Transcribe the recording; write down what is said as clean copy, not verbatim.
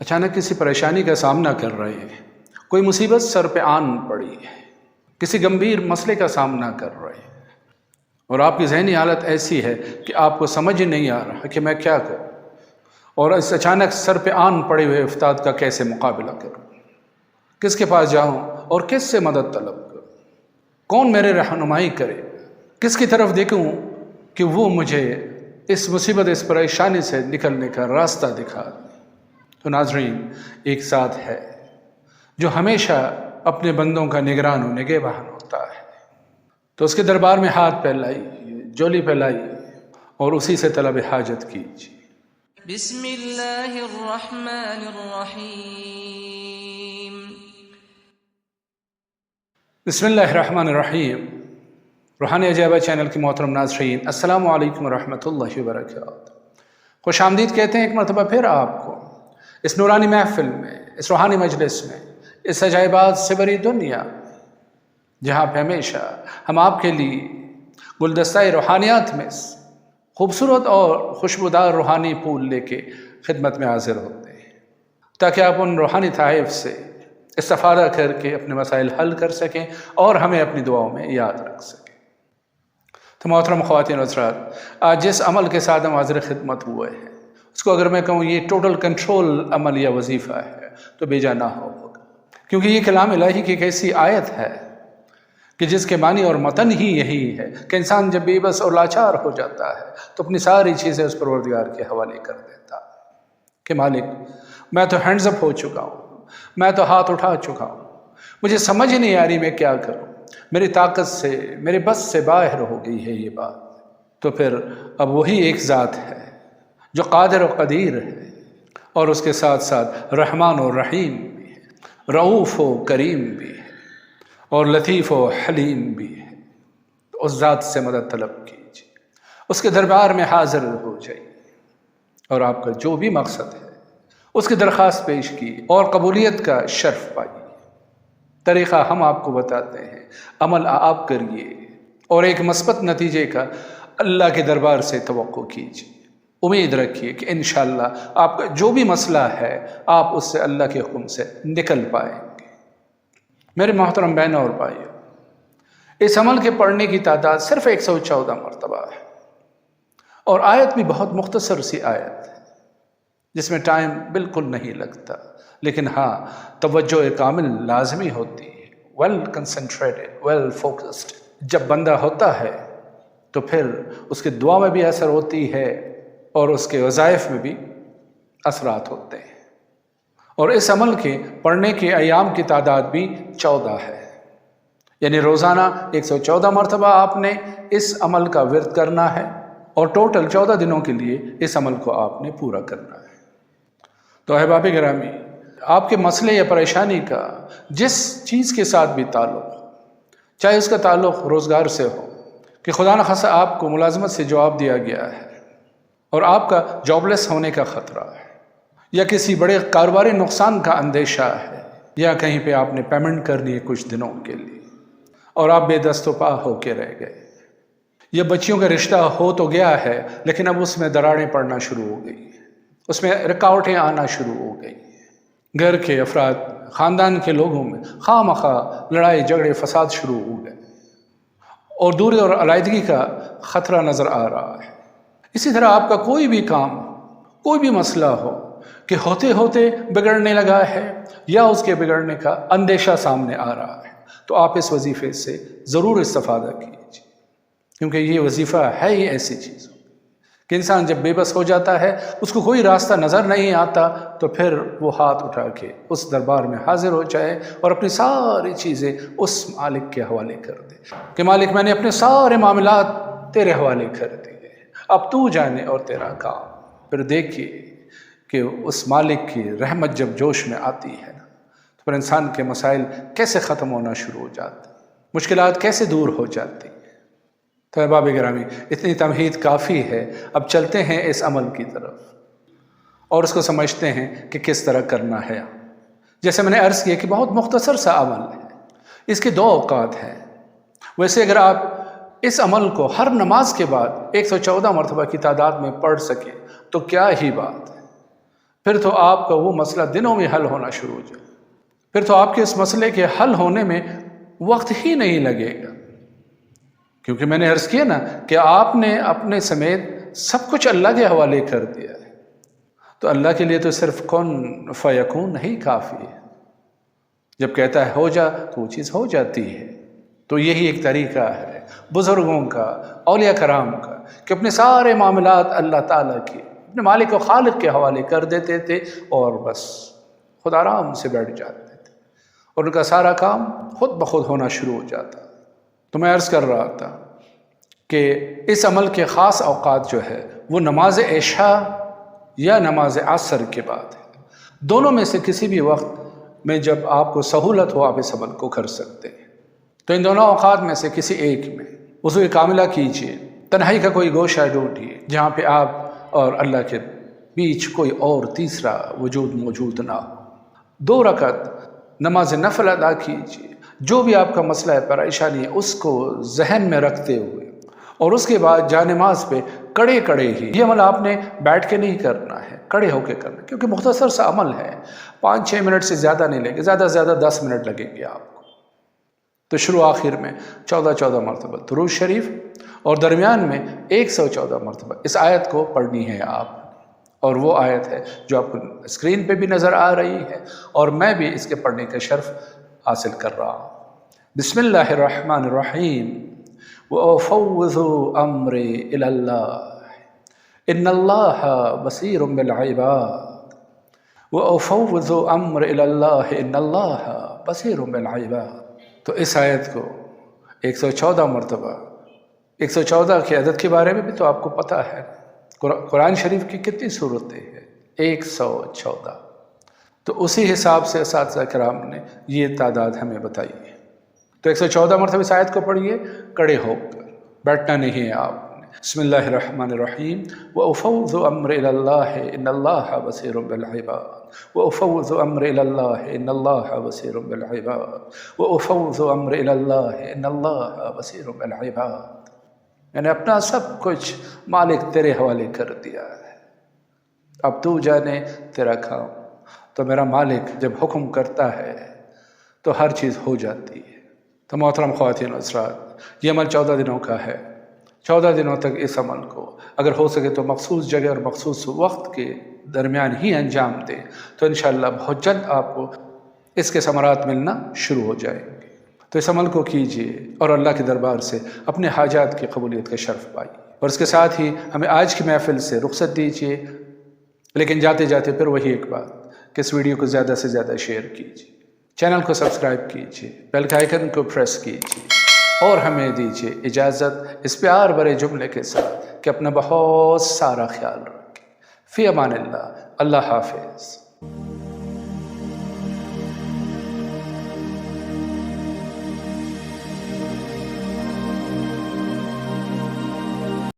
اچانک کسی پریشانی کا سامنا کر رہے ہیں، کوئی مصیبت سر پہ آن پڑی ہے، کسی گمبھیر مسئلے کا سامنا کر رہے ہیں اور آپ کی ذہنی حالت ایسی ہے کہ آپ کو سمجھ ہی نہیں آ رہا کہ میں کیا کروں اور اس اچانک سر پہ آن پڑے ہوئے افتاد کا کیسے مقابلہ کروں، کس کے پاس جاؤں اور کس سے مدد طلب کروں، کون میرے رہنمائی کرے، کس کی طرف دیکھوں کہ وہ مجھے اس مصیبت اس پریشانی سے نکلنے کا راستہ دکھا دے۔ تو ناظرین، ایک ذات ہے جو ہمیشہ اپنے بندوں کا نگران و نگہبان ہوتا ہے، تو اس کے دربار میں ہاتھ پھیلائیے، جولی پھیلائیے اور اسی سے طلب حاجت کیجیے۔ بسم اللہ الرحمن الرحیم۔ بسم اللہ الرحمن الرحیم۔ روحانی عجائبہ چینل کے محترم ناظرین، السلام علیکم ورحمۃ اللہ وبرکاتہ۔ خوش آمدید کہتے ہیں ایک مرتبہ پھر آپ کو اس نورانی محفل میں، اس روحانی مجلس میں، اس عجائبات سے بری دنیا، جہاں پہ ہمیشہ ہم آپ کے لیے گلدستہ روحانیات میں خوبصورت اور خوشبودار روحانی پھول لے کے خدمت میں حاضر ہوتے ہیں، تاکہ آپ ان روحانی تحائف سے استفادہ کر کے اپنے مسائل حل کر سکیں اور ہمیں اپنی دعاؤں میں یاد رکھ سکیں۔ تو محترم خواتین و حضرات، آج جس عمل کے ساتھ ہم حاضر خدمت ہوئے ہیں، اس کو اگر میں کہوں یہ ٹوٹل کنٹرول عمل یا وظیفہ ہے تو بے جا نہ ہوگا، کیونکہ یہ کلام الہی کی ایک ایسی آیت ہے کہ جس کے معنی اور متن ہی یہی ہے کہ انسان جب بے بس اور لاچار ہو جاتا ہے تو اپنی ساری چیزیں اس پروردگار کے حوالے کر دیتا کہ مالک، میں تو ہینڈز اپ ہو چکا ہوں، میں تو ہاتھ اٹھا چکا ہوں، مجھے سمجھ ہی نہیں آ رہی میں کیا کروں، میری طاقت سے، میرے بس سے باہر ہو گئی ہے یہ بات۔ تو پھر اب وہی ایک ذات ہے جو قادر و قدیر ہے اور اس کے ساتھ ساتھ رحمان و رحیم بھی ہے، رؤوف و کریم بھی ہے اور لطیف و حلیم بھی ہے۔ تو اس ذات سے مدد طلب کیجیے، اس کے دربار میں حاضر ہو جائیے اور آپ کا جو بھی مقصد ہے اس کی درخواست پیش کی اور قبولیت کا شرف پائیے۔ طریقہ ہم آپ کو بتاتے ہیں، عمل آپ کریے اور ایک مثبت نتیجے کا اللہ کے دربار سے توقع کیجیے۔ امید رکھیے کہ انشاءاللہ آپ کا جو بھی مسئلہ ہے آپ اس سے اللہ کے حکم سے نکل پائیں گے۔ میرے محترم بہنوں اور بھائیوں، اس عمل کے پڑھنے کی تعداد صرف 114 مرتبہ ہے اور آیت بھی بہت مختصر سی آیت ہے جس میں ٹائم بالکل نہیں لگتا، لیکن ہاں توجہ کامل لازمی ہوتی ہے، ویل کنسنٹریٹڈ، ویل فوکسڈ۔ جب بندہ ہوتا ہے تو پھر اس کے دعا میں بھی اثر ہوتی ہے اور اس کے وظائف میں بھی اثرات ہوتے ہیں۔ اور اس عمل کے پڑھنے کے ایام کی تعداد بھی 14 ہے، یعنی روزانہ 114 مرتبہ آپ نے اس عمل کا ورد کرنا ہے اور ٹوٹل 14 دنوں کے لیے اس عمل کو آپ نے پورا کرنا ہے۔ تو احباب گرامی، آپ کے مسئلے یا پریشانی کا جس چیز کے ساتھ بھی تعلق، چاہے اس کا تعلق روزگار سے ہو کہ خدا نخواستہ آپ کو ملازمت سے جواب دیا گیا ہے اور آپ کا جاب لیس ہونے کا خطرہ ہے، یا کسی بڑے کاروباری نقصان کا اندیشہ ہے، یا کہیں پہ آپ نے پیمنٹ کرنی ہے کچھ دنوں کے لیے اور آپ بے دست و پا ہو کے رہ گئے، یا بچیوں کا رشتہ ہو تو گیا ہے لیکن اب اس میں دراڑیں پڑنا شروع ہو گئی، اس میں رکاوٹیں آنا شروع ہو گئی، گھر کے افراد، خاندان کے لوگوں میں خواہ مخواہ لڑائی جھگڑے فساد شروع ہو گئے اور دوری اور علیحدگی کا خطرہ نظر آ رہا ہے۔ اسی طرح آپ کا کوئی بھی کام، کوئی بھی مسئلہ ہو کہ ہوتے ہوتے بگڑنے لگا ہے یا اس کے بگڑنے کا اندیشہ سامنے آ رہا ہے، تو آپ اس وظیفے سے ضرور استفادہ کیجیے، کیونکہ یہ وظیفہ ہے ہی ایسی چیز کہ انسان جب بے بس ہو جاتا ہے، اس کو کوئی راستہ نظر نہیں آتا، تو پھر وہ ہاتھ اٹھا کے اس دربار میں حاضر ہو جائے اور اپنی ساری چیزیں اس مالک کے حوالے کر دے کہ مالک، میں نے اپنے سارے معاملات تیرے حوالے کر دیے، اب تو جانے اور تیرا کام۔ پھر دیکھیے کہ اس مالک کی رحمت جب جوش میں آتی ہے تو پھر انسان کے مسائل کیسے ختم ہونا شروع ہو جاتے ہیں، مشکلات کیسے دور ہو جاتی ہیں۔ تو احباب گرامی، اتنی تمہید کافی ہے، اب چلتے ہیں اس عمل کی طرف اور اس کو سمجھتے ہیں کہ کس طرح کرنا ہے۔ جیسے میں نے عرض کیا کہ بہت مختصر سا عمل ہے، اس کے 2 اوقات ہیں۔ ویسے اگر آپ اس عمل کو ہر نماز کے بعد 114 مرتبہ کی تعداد میں پڑھ سکیں تو کیا ہی بات ہے، پھر تو آپ کا وہ مسئلہ دنوں میں حل ہونا شروع ہو جائے، پھر تو آپ کے اس مسئلے کے حل ہونے میں وقت ہی نہیں لگے گا، کیونکہ میں نے عرض کیا نا کہ آپ نے اپنے سمیت سب کچھ اللہ کے حوالے کر دیا ہے، تو اللہ کے لیے تو صرف کن فیکون نہیں کافی ہے، جب کہتا ہے ہو جا تو وہ چیز ہو جاتی ہے۔ تو یہی ایک طریقہ ہے بزرگوں کا، اولیاء کرام کا، کہ اپنے سارے معاملات اللہ تعالیٰ کے، اپنے مالک و خالق کے حوالے کر دیتے تھے اور بس خود آرام سے بیٹھ جاتے تھے اور ان کا سارا کام خود بخود ہونا شروع ہو جاتا۔ تو میں عرض کر رہا تھا کہ اس عمل کے خاص اوقات جو ہے وہ نماز عشاء یا نماز عصر کے بعد ہے، دونوں میں سے کسی بھی وقت میں جب آپ کو سہولت ہو آپ اس عمل کو کر سکتے ہیں۔ تو ان دونوں اوقات میں سے کسی ایک میں وضو کاملہ کیجیے، تنہائی کا کوئی گوشہ ڈھونڈیے جہاں پہ آپ اور اللہ کے بیچ کوئی اور تیسرا وجود موجود نہ ہو، 2 رکعت نماز نفل ادا کیجیے، جو بھی آپ کا مسئلہ ہے، پریشانی ہے، اس کو ذہن میں رکھتے ہوئے، اور اس کے بعد جانماز پہ کڑے ہی، یہ عمل آپ نے بیٹھ کے نہیں کرنا ہے، کڑے ہو کے کرنا ہے، کیونکہ مختصر سا عمل ہے، 5-6 منٹ سے زیادہ نہیں لگے، زیادہ سے زیادہ 10 منٹ لگیں گے آپ کو۔ تو شروع آخر میں 14 مرتبہ درود شریف اور درمیان میں 114 مرتبہ اس آیت کو پڑھنی ہے آپ، اور وہ آیت ہے جو آپ کو اسکرین پہ بھی نظر آ رہی ہے اور میں بھی اس کے پڑھنے کا شرف حاصل کر رہا ہوں۔ بسم اللہ الرحمن الرحیم، وَأُفَوِّضُ أَمْرِي إِلَى اللَّهِ إِنَّ اللَّهَ بَصِيرٌ بِالْعِبَادِ وَأُفَوِّضُ أَمْرِي إِلَى اللَّهِ إِنَّ اللَّهَ بَصِيرٌ بِالْعِبَادِ۔ تو اس آیت کو 114 مرتبہ، 114 کی عدد کے بارے میں بھی تو آپ کو پتہ ہے، قرآن شریف کی کتنی صورتیں ہیں؟ 114۔ تو اسی حساب سے اساتذہ کرام نے یہ تعداد ہمیں بتائی ہے۔ تو 114 مرتبہ اس آیت کو پڑھیے کڑے ہو کر، بیٹھنا نہیں ہے آپ نے۔ بسم اللہ الرحمن الرحیم، وَأُفَوِّضُ أَمْرِي إِلَى اللَّهِ إِنَّ اللَّهَ بَصِيرٌ بِالْعِبَادِ وَأُفَوِّضُ أَمْرِي إِلَى اللَّهِ إِنَّ اللَّهَ بَصِيرٌ بِالْعِبَادِ وَأُفَوِّضُ أَمْرِي إِلَى اللَّهِ إِنَّ اللَّهَ بَصِيرٌ بِالْعِبَادِ۔ میں نے اپنا سب کچھ مالک تیرے حوالے کر دیا ہے، اب تو جانے تیرا کام۔ تو میرا مالک جب حکم کرتا ہے تو ہر چیز ہو جاتی ہے۔ تو محترم خواتین و حضرات، یہ عمل 14 دنوں کا ہے، 14 دنوں تک اس عمل کو اگر ہو سکے تو مخصوص جگہ اور مخصوص وقت کے درمیان ہی انجام دیں، تو انشاءاللہ بہت جلد آپ کو اس کے ثمرات ملنا شروع ہو جائیں گے۔ تو اس عمل کو کیجیے اور اللہ کے دربار سے اپنے حاجات کی قبولیت کا شرف پائیے، اور اس کے ساتھ ہی ہمیں آج کی محفل سے رخصت دیجیے، لیکن جاتے جاتے پھر وہی ایک بات کہ اس ویڈیو کو زیادہ سے زیادہ شیئر کیجیے، چینل کو سبسکرائب کیجیے، بیل کے آئیکن کو پریس کیجیے، اور ہمیں دیجیے اجازت اس پیار بھرے جملے کے ساتھ کہ اپنا بہت سارا خیال رکھیں۔ فی امان اللہ، اللہ حافظ۔